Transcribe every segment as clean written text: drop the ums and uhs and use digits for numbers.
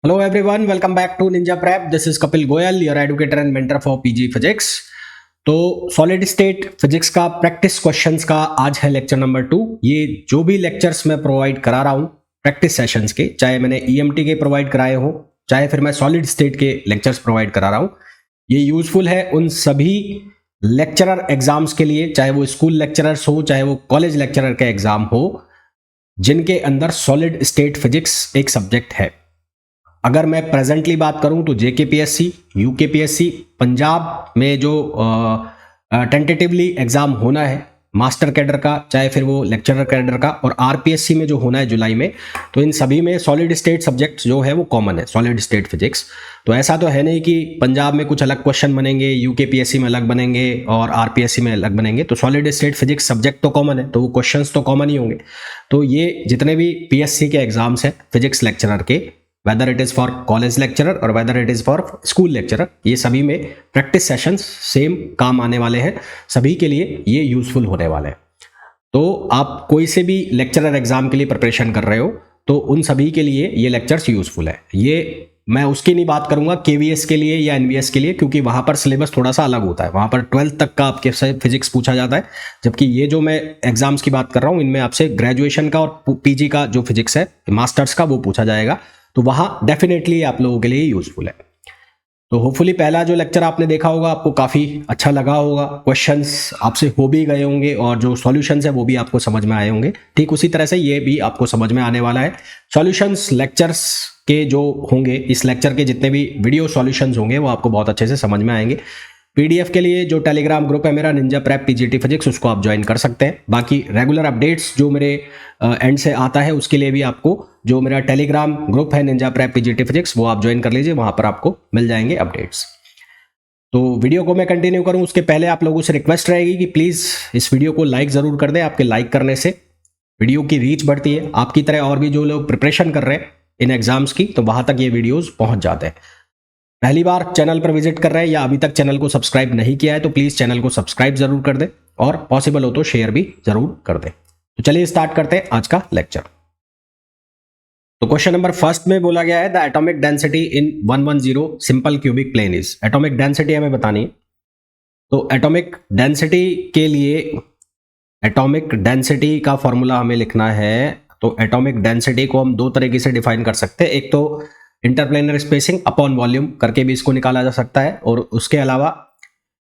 Hello everyone, welcome back to Ninja Prep. This is Kapil Goyal, your educator and mentor for PG Physics. तो solid state physics का practice questions का आज है lecture number 2। ये जो भी lectures मैं प्रोवाइड करा रहा हूँ प्रैक्टिस सेशंस के, चाहे मैंने ईएमटी के प्रोवाइड कराए हो, चाहे फिर मैं सॉलिड स्टेट के लेक्चर्स प्रोवाइड करा रहा हूँ, ये यूजफुल है उन सभी लेक्चरर एग्जाम्स के लिए, चाहे वो स्कूल लेक्चरर्स हो, चाहे वो कॉलेज लेक्चरर का एग्जाम हो, जिनके अंदर सॉलिड स्टेट फिजिक्स एक सब्जेक्ट है। अगर मैं प्रेजेंटली बात करूं तो जेकेपीएससी, यूकेपीएससी, पंजाब में जो टेंटेटिवली एग्जाम होना है मास्टर कैडर का, चाहे फिर वो लेक्चरर कैडर का, और आरपीएससी में जो होना है जुलाई में, तो इन सभी में सॉलिड स्टेट सब्जेक्ट जो है वो कॉमन है, सॉलिड स्टेट फिजिक्स। तो ऐसा तो है नहीं कि पंजाब में कुछ अलग क्वेश्चन बनेंगे, यूकेपीएससी में अलग बनेंगे और आरपीएससी में अलग बनेंगे। तो सॉलिड स्टेट फिजिक्स सब्जेक्ट तो कॉमन है, तो वो क्वेश्चंस तो कॉमन ही होंगे। तो ये जितने भी पीएससी के एग्जाम्स हैं फिजिक्स लेक्चरर के, whether it is for college lecturer और whether it is for school lecturer, ये सभी में प्रैक्टिस सेशंस सेम काम आने वाले हैं, सभी के लिए ये यूजफुल होने वाले हैं। तो आप कोई से भी लेक्चरर एग्जाम के लिए प्रिपरेशन कर रहे हो तो उन सभी के लिए ये लेक्चर्स यूजफुल है। ये मैं उसकी नहीं बात करूंगा केवीएस के लिए या एनवीएस के लिए, क्योंकि वहां पर सिलेबस थोड़ा सा अलग होता है, वहां पर 12th तक का आपके से फिजिक्स पूछा जाता है, जबकि ये जो मैं एग्जाम्स की बात कर रहा हूँ इनमें आपसे ग्रेजुएशन का और पीजी का जो फिजिक्स है, मास्टर्स का, वो पूछा जाएगा। तो वहां डेफिनेटली आप लोगों के लिए यूजफुल है। तो होपफुली पहला जो लेक्चर आपने देखा होगा आपको काफ़ी अच्छा लगा होगा, क्वेश्चंस आपसे हो भी गए होंगे और जो सॉल्यूशंस है वो भी आपको समझ में आए होंगे। ठीक उसी तरह से ये भी आपको समझ में आने वाला है। सॉल्यूशंस लेक्चर्स के जो होंगे, इस लेक्चर के जितने भी वीडियो सॉल्यूशंस होंगे वो आपको बहुत अच्छे से समझ में आएंगे। पीडीएफ के लिए जो टेलीग्राम ग्रुप है मेरा निंजा प्रेप पीजीटी फिजिक्स, उसको आप ज्वाइन कर सकते हैं। बाकी रेगुलर अपडेट्स जो मेरे एंड से आता है उसके लिए भी आपको जो मेरा टेलीग्राम ग्रुप है निंजा प्रेप पीजीटी फिजिक्स, वो आप ज्वाइन कर लीजिए, वहां पर आपको मिल जाएंगे अपडेट्स। तो वीडियो को मैं कंटिन्यू करूं उसके पहले आप लोगों से रिक्वेस्ट रहेगी कि प्लीज़ इस वीडियो को लाइक ज़रूर कर दें। आपके लाइक करने से वीडियो की रीच बढ़ती है, आपकी तरह और भी जो लोग प्रिपरेशन कर रहे हैं इन एग्जाम्स की, तो वहां तक ये वीडियोज़ पहुंच जाते हैं। पहली बार चैनल पर विजिट कर रहे हैं या अभी तक चैनल को सब्सक्राइब नहीं किया है तो प्लीज़ चैनल को सब्सक्राइब जरूर कर दें और पॉसिबल हो तो शेयर भी जरूर कर दें। तो चलिए स्टार्ट करते हैं आज का लेक्चर। तो क्वेश्चन नंबर फर्स्ट में बोला गया है the atomic density in 110 simple cubic plane is. Atomic density हमें बतानी है। तो एटॉमिक डेंसिटी के लिए एटॉमिक डेंसिटी का फॉर्मूला हमें लिखना है। तो एटॉमिक डेंसिटी को हम दो तरीके से डिफाइन कर सकते हैं, एक तो इंटरप्लेनर स्पेसिंग अपॉन वॉल्यूम करके भी इसको निकाला जा सकता है, और उसके अलावा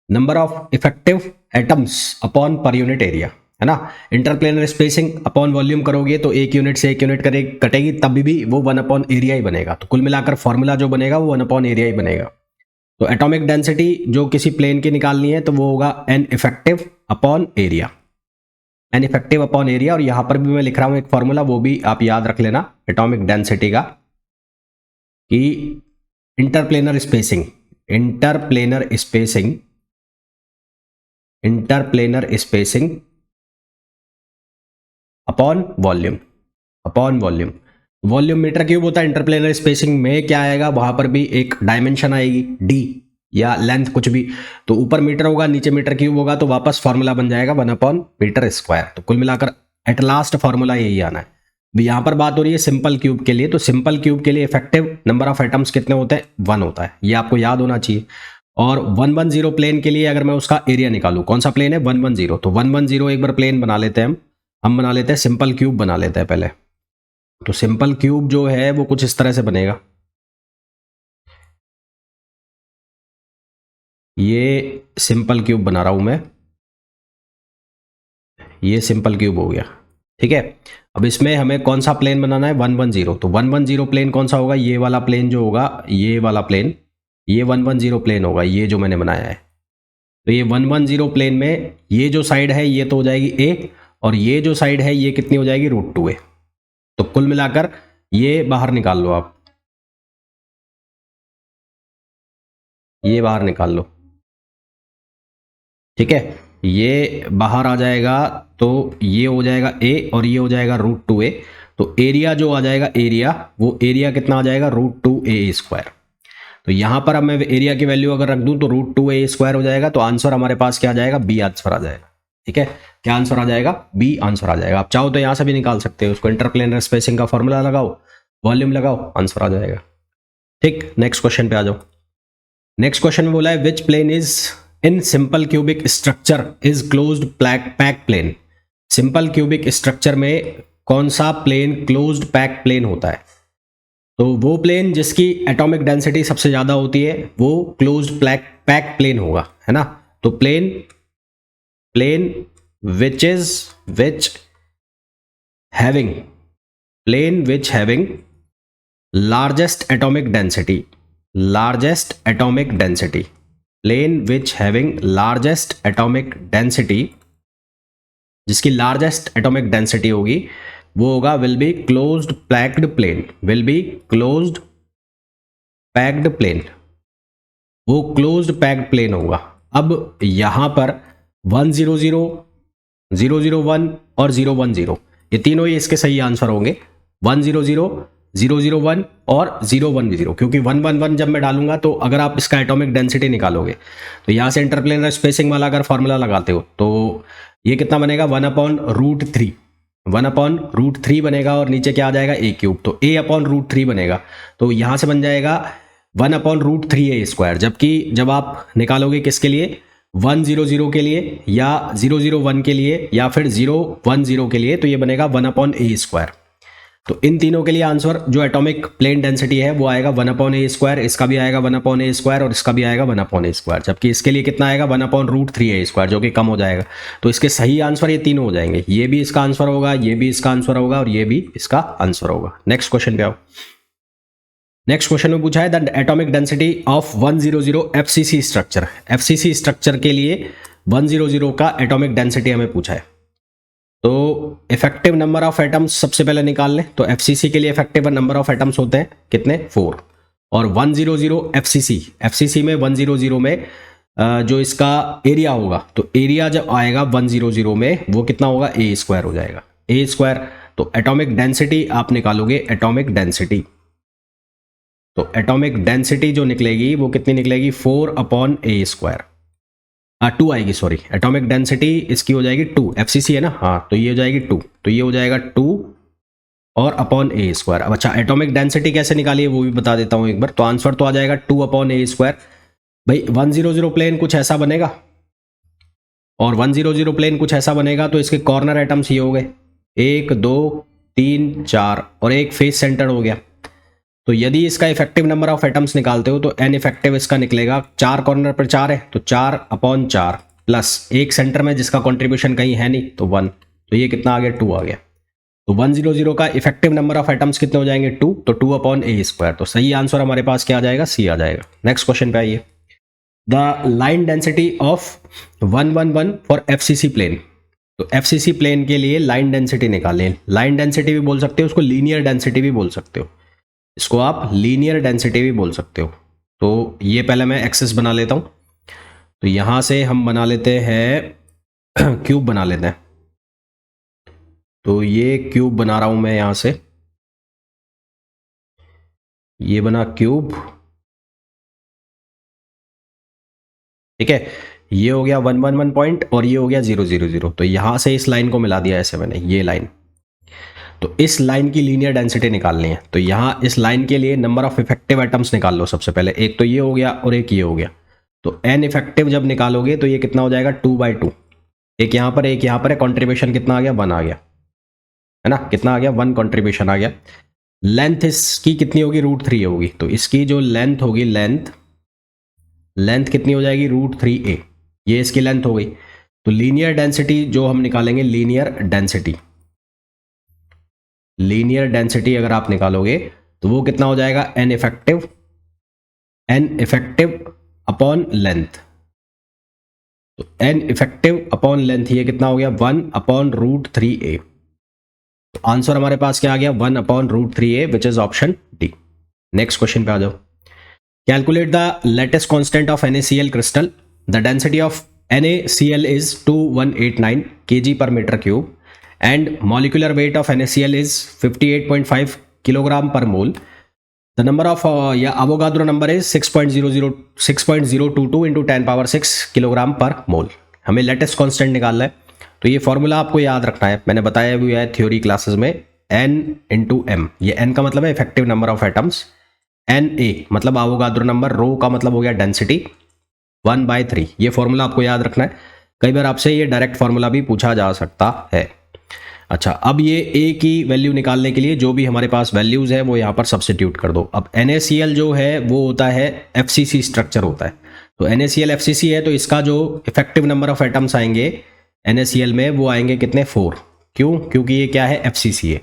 number of effective atoms upon per unit area, है ना। इंटरप्लेनर स्पेसिंग अपॉन वॉल्यूम करोगे तो एक यूनिट से एक यूनिट कटेगी, तभी भी वो 1 अपॉन एरिया ही बनेगा। तो कुल मिलाकर फॉर्मूला जो बनेगा वो 1 अपॉन एरिया ही बनेगा। तो एटॉमिक डेंसिटी जो किसी प्लेन की निकालनी है तो वो होगा an effective upon area, an effective upon area. और यहां पर भी मैं लिख रहा हूं एक फॉर्मूला, वो भी आप याद रख लेना एटॉमिक डेंसिटी का, कि interplanar spacing upon volume. Volume metre cube होता है। इंटरप्लेनर स्पेसिंग में क्या आएगा, वहां पर भी एक डायमेंशन आएगी डी या लेंथ कुछ भी, तो ऊपर मीटर होगा नीचे मीटर क्यूब होगा, तो वापस फॉर्मूला बन जाएगा 1 अपॉन मीटर स्क्वायर। तो कुल मिलाकर एट लास्ट फॉर्मूला यही आना है। यहां पर बात हो रही है सिंपल क्यूब के लिए, तो सिंपल क्यूब के लिए इफेक्टिव नंबर ऑफ एटम्स कितने होते हैं, 1 होता है, ये आपको याद होना चाहिए। और 110 प्लेन के लिए अगर मैं उसका एरिया निकालूं, कौन सा प्लेन है 110, तो 110 एक बार प्लेन बना लेते हैं, हम बना लेते हैं सिंपल क्यूब बना लेते हैं पहले। तो सिंपल क्यूब जो है वो कुछ इस तरह से बनेगा, ये सिंपल क्यूब बना रहा हूं मैं, ये सिंपल क्यूब हो गया, ठीक है। अब इसमें हमें कौन सा प्लेन बनाना है 110, तो 110 प्लेन कौन सा होगा, ये वाला प्लेन जो होगा, ये वाला प्लेन, ये 110 प्लेन होगा, ये जो मैंने बनाया है। तो ये 110 प्लेन में ये जो साइड है ये तो हो जाएगी ए, और ये जो साइड है ये कितनी हो जाएगी √2a। तो कुल मिलाकर ये बाहर निकाल लो आप, ये बाहर निकाल लो, ठीक है। ये बाहर आ जाएगा तो ये हो जाएगा a और ये हो जाएगा √2a। तो एरिया जो आ जाएगा, वो एरिया कितना आ जाएगा √2a²। तो यहां पर अब मैं एरिया की वैल्यू अगर रख दूं तो √2a² हो जाएगा। तो आंसर हमारे पास क्या आ जाएगा, बी आंसर आ जाएगा, ठीक है। क्या आंसर आ जाएगा, बी आंसर आ जाएगा। आप चाहो तो यहां से भी निकाल सकते हो उसको, इंटरप्लेनर स्पेसिंग का फॉर्मूला लगाओ, वॉल्यूम लगाओ, आंसर आ जाएगा। ठीक, नेक्स्ट क्वेश्चन पे आ जाओ। नेक्स्ट क्वेश्चन में बोला है which plane is in simple cubic structure is closed pack plane. Simple cubic structure में कौन सा प्लेन क्लोज्ड पैक प्लेन होता है? तो वो प्लेन जिसकी एटॉमिक डेंसिटी सबसे ज़्यादा होती है वो क्लोज्ड पैक प्लेन होगा, है ना। तो plane which having largest atomic density, plane which having largest atomic density, जिसकी लार्जेस्ट एटॉमिक डेंसिटी होगी वो होगा will be closed packed plane, वो क्लोज्ड पैक्ड प्लेन होगा। अब यहां पर 100, 001 और 010 ये तीनों ही इसके सही आंसर होंगे। 100, 001 और 010, क्योंकि 111 जब मैं डालूंगा तो अगर आप इसका एटॉमिक डेंसिटी निकालोगे तो यहां से इंटरप्लेनर स्पेसिंग वाला अगर फॉर्मूला लगाते हो तो ये कितना बनेगा 1/√3, 1/√3 बनेगा और नीचे क्या आ जाएगा a³, तो a/√3 बनेगा। तो यहां से बन जाएगा 1/√3a²। जबकि जब आप निकालोगे किसके लिए, 100 के लिए या 001 के लिए या फिर 010 के लिए, तो ये बनेगा 1/a²। तो इन तीनों के लिए आंसर जो एटॉमिक प्लेन डेंसिटी है वो आएगा 1/a², इसका भी आएगा 1/a² और इसका भी आएगा 1/a²। जबकि इसके लिए कितना आएगा 1/√3a², जो कि कम हो जाएगा। तो इसके सही आंसर ये तीनों हो जाएंगे, ये भी इसका आंसर होगा, ये भी इसका आंसर होगा और ये भी इसका आंसर होगा। नेक्स्ट क्वेश्चन पे आओ। नेक्स्ट क्वेश्चन में पूछा है the atomic density of 100 FCC structure. FCC structure के लिए 100 का एटॉमिक डेंसिटी हमें पूछा है। तो इफेक्टिव नंबर ऑफ एटम्स सबसे पहले निकाल लें। तो FCC के लिए इफेक्टिव नंबर ऑफ एटम्स होते हैं कितने, 4। और 100 FCC में 100 में जो इसका एरिया होगा, तो एरिया जब आएगा 100 में वो कितना होगा a² हो जाएगा, a²। तो एटॉमिक डेंसिटी आप निकालोगे, एटॉमिक डेंसिटी, तो एटॉमिक डेंसिटी जो निकलेगी वो कितनी निकलेगी 4/a², 2 आएगी, सॉरी। एटॉमिक डेंसिटी इसकी हो जाएगी 2, FCC है ना, हाँ, तो ये हो जाएगी 2, तो ये हो जाएगा 2 और /a²। अब अच्छा, एटॉमिक डेंसिटी कैसे निकालिए वो भी बता देता हूँ एक बार। तो आंसर तो आ जाएगा 2/a²। भाई 100 प्लेन कुछ ऐसा बनेगा और 100 प्लेन कुछ ऐसा बनेगा, तो इसके कॉर्नर एटम्स ये हो गए 1 2 3 4 और एक फेस सेंटर हो गया। तो यदि इसका इफेक्टिव नंबर ऑफ एटम्स निकालते हो तो n इफेक्टिव इसका निकलेगा, 4 कॉर्नर पर 4 है तो 4/4 प्लस एक सेंटर में जिसका कंट्रीब्यूशन कहीं है नहीं तो 1, तो ये कितना आ गया 2 आ गया। तो 100 का इफेक्टिव नंबर ऑफ एटम्स कितने हो जाएंगे 2, तो 2/a²। तो सही आंसर हमारे पास क्या आ जाएगा, C आ जाएगा। नेक्स्ट क्वेश्चन पे आइए। The line density of 111 for FCC plane. तो FCC प्लेन के लिए लाइन डेंसिटी निकालें। लाइन डेंसिटी भी बोल सकते हो, उसको लीनियर डेंसिटी भी बोल सकते हो, इसको आप लीनियर डेंसिटी भी बोल सकते हो। तो ये पहले मैं एक्सेस बना लेता हूँ। तो यहाँ से हम बना लेते हैं क्यूब बना लेते हैं। तो ये क्यूब बना रहा हूँ मैं, यहाँ से ये बना क्यूब, ठीक है। ये हो गया 111 पॉइंट और ये हो गया 000। तो यहाँ से इस लाइन को मिला दिया ऐसे मैंने, ये लाइन। तो इस लाइन की लीनियर डेंसिटी निकालनी है। तो यहाँ इस लाइन के लिए नंबर ऑफ इफेक्टिव एटम्स निकाल लो सबसे पहले। एक तो ये हो गया और एक ये हो गया। तो n इफेक्टिव जब निकालोगे तो ये कितना हो जाएगा 2/2। एक यहाँ पर एक यहाँ पर है, कॉन्ट्रीब्यूशन कितना आ गया 1 आ गया, है ना। कितना आ गया 1 कॉन्ट्रीब्यूशन आ गया। लेंथ इसकी कितनी होगी √3 होगी। तो इसकी जो लेंथ होगी, लेंथ कितनी हो जाएगी √3a, ये इसकी लेंथ हो गई। तो लीनियर डेंसिटी जो हम निकालेंगे, लीनियर डेंसिटी अगर आप निकालोगे तो वो कितना हो जाएगा n इफेक्टिव अपॉन लेंथ। तो n इफेक्टिव अपॉन लेंथ ये कितना हो गया 1/√3a। तो आंसर हमारे पास क्या आ गया 1/√3a, which is option D. Next question पे आ जाओ। Calculate the latest constant of NaCl crystal. The density of NaCl is 2189 kg/m³ and molecular weight of NaCl is 58.5 kilogram per mole. The number of Avogadro number is 6.022 into 10 power 6 kilogram पर मोल। हमें latest constant निकालना है। तो ये formula आपको याद रखना है, मैंने बताया भी है थ्योरी क्लासेस में, n × m। ये n का मतलब है effective number of atoms, Na मतलब आवोगाद्रो नंबर, रो का मतलब हो गया डेंसिटी 1/3। ये फॉर्मूला आपको याद रखना है, कई बार आपसे ये डायरेक्ट फॉर्मूला भी पूछा जा सकता है। अच्छा, अब ये ए की वैल्यू निकालने के लिए जो भी हमारे पास वैल्यूज है वो यहाँ पर सब्स्टिट्यूट कर दो। अब NaCl जो है वो होता है FCC स्ट्रक्चर होता है, तो NaCl FCC है, तो इसका जो इफेक्टिव नंबर ऑफ एटम्स आएंगे NaCl में वो आएंगे कितने, 4। क्यों? क्योंकि ये क्या है, FCC है,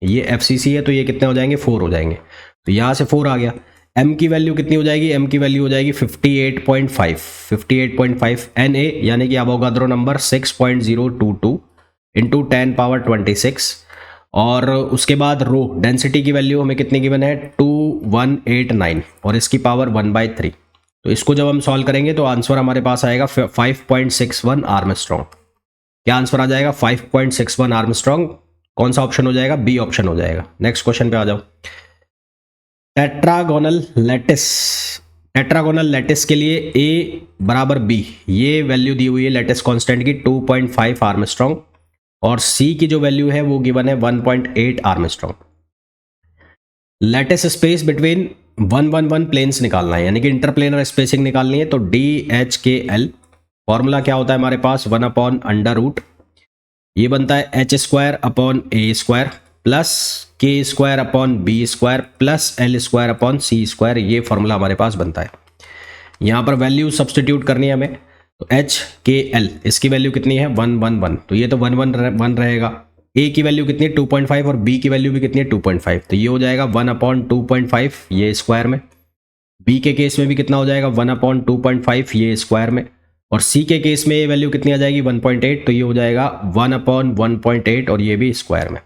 ये FCC है, तो ये कितने हो जाएंगे, 4 हो जाएंगे। तो यहाँ से 4 आ गया। M की वैल्यू कितनी हो जाएगी, M की वैल्यू हो जाएगी 58.5 Na यानी कि अवोगाद्रो नंबर 6.022 इंटू 10⁻26। और उसके बाद रो डेंसिटी की वैल्यू हमें कितनी गिवन है, 2189 और इसकी पावर 1/3। तो इसको जब हम सॉल्व करेंगे तो आंसर हमारे पास आएगा 5.61 आर्मस्ट्रॉन्ग। क्या आंसर आ जाएगा, 5.61 आर्मस्ट्रॉन्ग। कौन सा ऑप्शन हो जाएगा, बी ऑप्शन हो जाएगा। नेक्स्ट क्वेश्चन पे आ जाओ। टेट्रागोनल लैटिस, टेट्रागोनल लैटिस के लिए ए बराबर बी, ये वैल्यू दी हुई है लैटिस कांस्टेंट की 2.5 आर्मस्ट्रॉन्ग, और सी की जो वैल्यू है वो गिवन है 1.8 angstrom. Lattice space between 111 planes निकालना है, यानी कि इंटरप्लेनर स्पेसिंग निकालनी है। तो DHKL फॉर्मूला क्या होता है हमारे पास, 1/√, ये बनता है h² / a² plus k² / b² plus l² / c²। ये फॉर्मूला हमारे पास बनता है। यहाँ पर वैल्यू सब्सटीट्यूट करनी है हमें, तो HKL इसकी वैल्यू कितनी है, 111, तो ये तो 111 रहेगा। A की वैल्यू कितनी है, 2.5, और B की वैल्यू भी कितनी है, 2.5, तो ये हो जाएगा 1/2.5 ये स्क्वायर में। B के केस में भी कितना हो जाएगा, 1/2.5 ये स्क्वायर में। और C के केस में ये वैल्यू कितनी आ जाएगी, 1.8, तो ये हो जाएगा 1/1.8 और ये भी स्क्वायर में।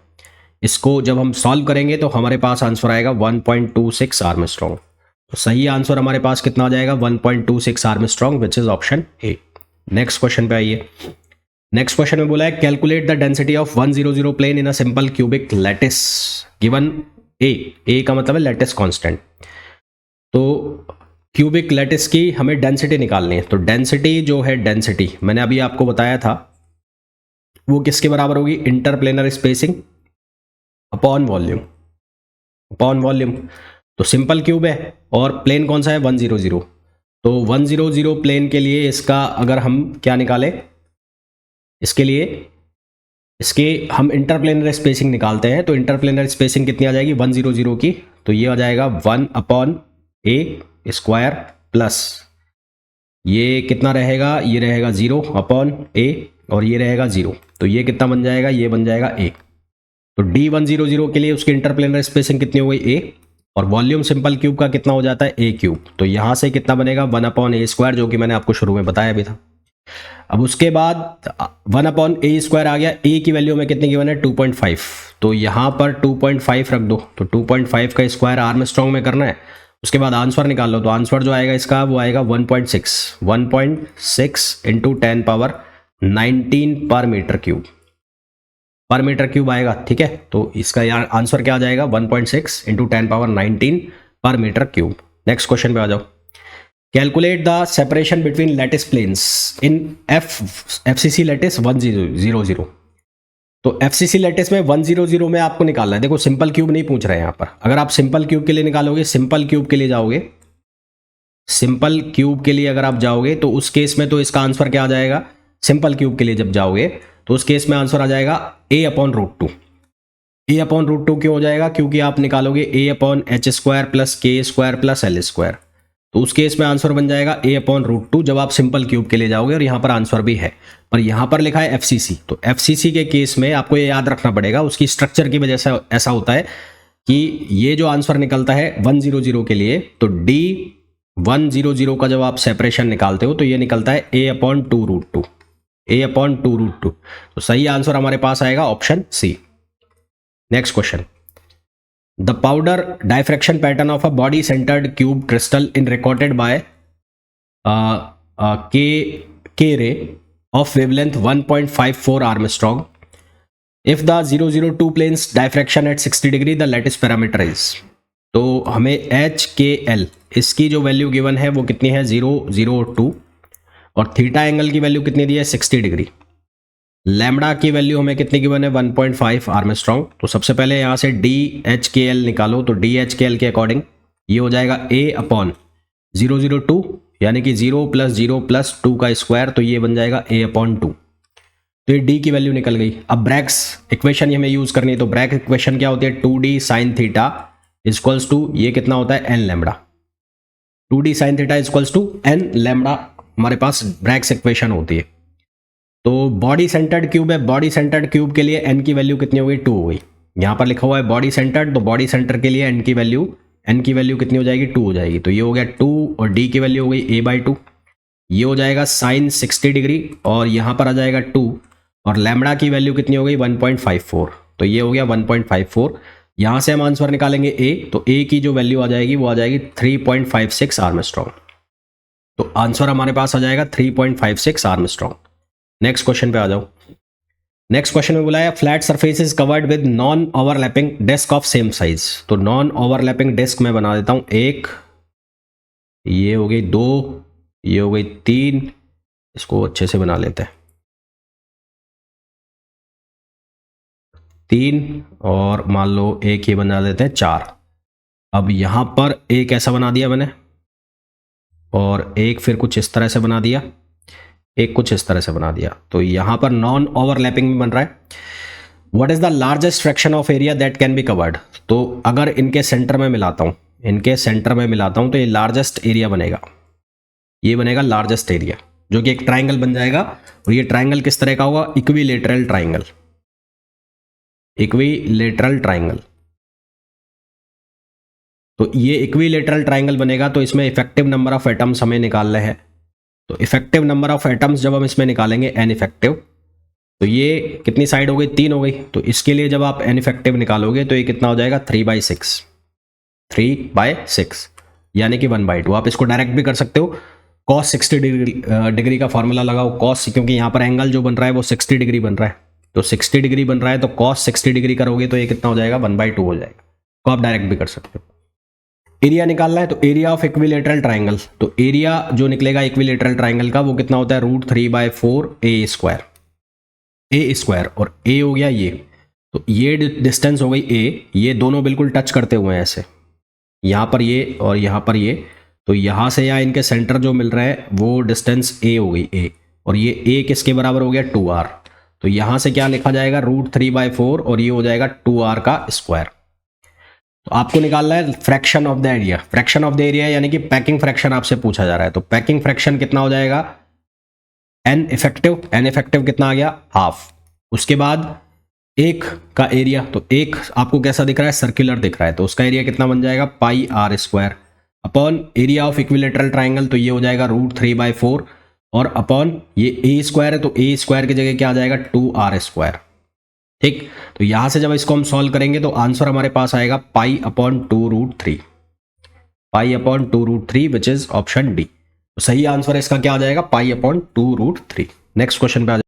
इसको जब हम सॉल्व करेंगे तो हमारे पास आंसर आएगा 1.26 आर्मस्ट्रॉन्ग। तो सही आंसर हमारे पास कितना आ जाएगा, 1.26 Armstrong, which is option A. Next question पे आइए। नेक्स्ट क्वेश्चन में बोला है calculate the density of 100 plane in a simple cubic lattice given A का मतलब है लैटिस कांस्टेंट। तो क्यूबिक लैटिस की हमें डेंसिटी निकालनी है। तो डेंसिटी जो है, डेंसिटी मैंने अभी आपको बताया था वो किसके बराबर होगी, interplanar spacing upon volume, upon volume. तो सिंपल क्यूब है और प्लेन कौन सा है, 100। तो 100 प्लेन के लिए इसका अगर हम क्या निकालें, इसके लिए इसके हम इंटरप्लेनर स्पेसिंग निकालते हैं। तो इंटरप्लेनर स्पेसिंग कितनी आ जाएगी 100 की, तो ये आ जाएगा 1/a² प्लस ये कितना रहेगा, ये रहेगा 0/a और ये रहेगा 0, तो ये कितना बन जाएगा, ये बन जाएगा a। तो D100 के लिए उसकी इंटरप्लेनर स्पेसिंग कितनी हो गई a, और वॉल्यूम सिंपल क्यूब का कितना हो जाता है a³। तो यहां से कितना बनेगा 1/a², जो कि मैंने आपको शुरू में बताया भी था। अब उसके बाद 1/a² आ गया, a की वैल्यू में कितनी गिवन है 2.5, तो यहां पर 2.5 रख दो। तो 2.5 का स्क्वायर आर्मस्ट्रॉन्ग में करना है। उसके बाद आंसर निकाल लो, तो आंसर जो आएगा इसका वो आएगा 1.6 इंटू 10⁻19 पर मीटर क्यूब, पर मीटर क्यूब आएगा, ठीक है। तो इसका आंसर क्या आ जाएगा 1.6 इंटू 10⁻19 पर मीटर क्यूब। नेक्स्ट क्वेश्चन पे आ जाओ। Calculate the separation between lattice planes in FCC lattice 100। तो FCC लैटिस में 100 में आपको निकालना है। देखो सिंपल क्यूब नहीं पूछ रहे हैं यहाँ पर। अगर आप सिंपल क्यूब के लिए निकालोगे, सिंपल क्यूब के लिए जाओगे, सिंपल क्यूब के लिए अगर आप जाओगे तो उस केस में तो इसका आंसर क्या आ जाएगा, सिंपल क्यूब के लिए जब जाओगे तो उस केस में आंसर आ जाएगा a/√2। a/√2 क्यों हो जाएगा, क्योंकि आप निकालोगे a/h² plus k² plus l²। तो उस केस में आंसर बन जाएगा a/√2 जब आप सिंपल क्यूब के लिए जाओगे, और यहाँ पर आंसर भी है। पर यहाँ पर लिखा है FCC, तो FCC के केस में आपको ये याद रखना पड़ेगा, उसकी स्ट्रक्चर की वजह से ऐसा होता है कि ये जो आंसर निकलता है 100 के लिए, तो D100 का जब आप सेपरेशन निकालते हो तो ये निकलता है a/2√2, a/2√2। तो सही आंसर हमारे पास आएगा option C. Next question. The powder diffraction pattern of a body-centered cube crystal in recorded by K ray of wavelength 1.54 Armstrong. If the 002 planes diffraction at 60 degree, the lattice parameter is। तो हमें HKL इसकी जो value given है वो कितनी है 002, और theta angle की वैल्यू कितनी दी है 60 डिग्री। लैम्बडा की वैल्यू हमें कितनी गिवन है 1.5 आर्मस्ट्रॉन्ग। तो सबसे पहले यहाँ से DHKL निकालो। तो DHKL के अकॉर्डिंग ये हो जाएगा a अपॉन 002 यानी कि 0 + 0 + 2 का स्क्वायर, तो ये बन जाएगा a अपॉन 2। तो ये d की वैल्यू निकल गई। अब ब्रैग्स इक्वेशन हमें यूज़ करनी है, तो ब्रैग्स इक्वेशन क्या होती है, 2d sin theta equals to ये कितना होता है n lambda. 2d sin theta equals to n lambda हमारे पास ब्रैग्स इक्वेशन होती है। तो बॉडी सेंटर्ड क्यूब है, बॉडी सेंटर्ड क्यूब के लिए n की वैल्यू कितनी हो गई, 2 हो गई। यहाँ पर लिखा हुआ है बॉडी सेंटर्ड, तो बॉडी सेंटर के लिए n की वैल्यू कितनी हो जाएगी, 2 हो जाएगी। तो ये हो गया 2 और d की वैल्यू हो गई a/2। ये हो जाएगा साइन 60 डिग्री और यहाँ पर आ जाएगा 2 और लैम्बडा की वैल्यू कितनी हो गई 1.54। तो ये हो गया 1.54। यहाँ से हम आंसर निकालेंगे a, तो a की जो वैल्यू आ जाएगी वो आ जाएगी 3.56 आर्मस्ट्रॉन्ग। तो आंसर हमारे पास आ जाएगा 3.56 आर्मस्ट्रॉन्ग। नेक्स्ट क्वेश्चन पे आ जाओ। नेक्स्ट क्वेश्चन में बोला है flat surface is covered with non overlapping disc of same size. तो नॉन ओवरलैपिंग डिस्क मैं बना देता हूं 1, ये हो गई 2, ये हो गई 3, इसको अच्छे से बना लेते हैं 3 और मान लो एक ये बना देते हैं 4। अब यहां पर एक ऐसा बना दिया मैंने और एक फिर कुछ इस तरह से बना दिया, एक कुछ इस तरह से बना दिया। तो यहां पर नॉन ओवरलैपिंग में बन रहा है। What is the largest fraction of area that can be covered. तो अगर इनके सेंटर में मिलाता हूं तो ये लार्जेस्ट एरिया बनेगा, ये बनेगा लार्जेस्ट एरिया, जो कि एक ट्राइंगल बन जाएगा। और ये ट्राइंगल किस तरह का होगा, इक्विलेटरल ट्राइंगल, इक्विलेटरल ट्राइंगल। तो ये इक्विलेटरल ट्राइंगल बनेगा, तो इसमें इफेक्टिव नंबर ऑफ एटम्स हमें निकालने हैं। तो इफेक्टिव नंबर ऑफ एटम्स जब हम इसमें निकालेंगे एन इफेक्टिव, तो ये कितनी साइड हो गई, 3 हो गई। तो इसके लिए जब आप एन इफेक्टिव निकालोगे तो ये कितना हो जाएगा 3/6, 3/6 यानी कि 1/2। आप इसको डायरेक्ट भी कर सकते हो, cos 60 डिग्री का फॉर्मूला लगाओ cos, क्योंकि यहाँ पर एंगल जो बन रहा है वो 60 डिग्री बन रहा है। तो 60 डिग्री बन रहा है तो cos 60 डिग्री करोगे तो ये कितना हो जाएगा 1/2 हो जाएगा। तो आप डायरेक्ट भी कर सकते हो। एरिया निकालना है, तो एरिया ऑफ इक्विलेटरल ट्राइंगल, तो एरिया जो निकलेगा इक्विलेटरल ट्राइंगल का वो कितना होता है √3/4 a स्क्वायर और a हो गया ये। तो ये डिस्टेंस हो गई a, ये दोनों बिल्कुल टच करते हुए हैं ऐसे, यहाँ पर ये और यहाँ पर ये। तो यहाँ से यहाँ इनके सेंटर जो मिल रहा है वो डिस्टेंस a हो गई a, और ये a किसके बराबर हो गया 2r। तो यहाँ से क्या लिखा जाएगा √3/4 और ये हो जाएगा 2r का स्क्वायर। तो आपको निकालना है fraction of the area, fraction of the area यानी कि पैकिंग फ्रैक्शन आपसे पूछा जा रहा है। तो पैकिंग फ्रैक्शन कितना हो जाएगा एन इफेक्टिव कितना आ गया हाफ। उसके बाद एक का एरिया, तो एक आपको कैसा दिख रहा है सर्कुलर दिख रहा है, तो उसका एरिया कितना बन जाएगा πr² upon area of equilateral triangle, तो ये हो जाएगा √3/4 और अपॉन ये a² है, तो a² की जगह क्या आ जाएगा 2r²। ठीक, तो यहां से जब इसको हम सॉल्व करेंगे तो आंसर हमारे पास आएगा π/2√3 विच इज ऑप्शन डी। तो सही आंसर इसका क्या आ जाएगा π/2√3। नेक्स्ट क्वेश्चन पे आ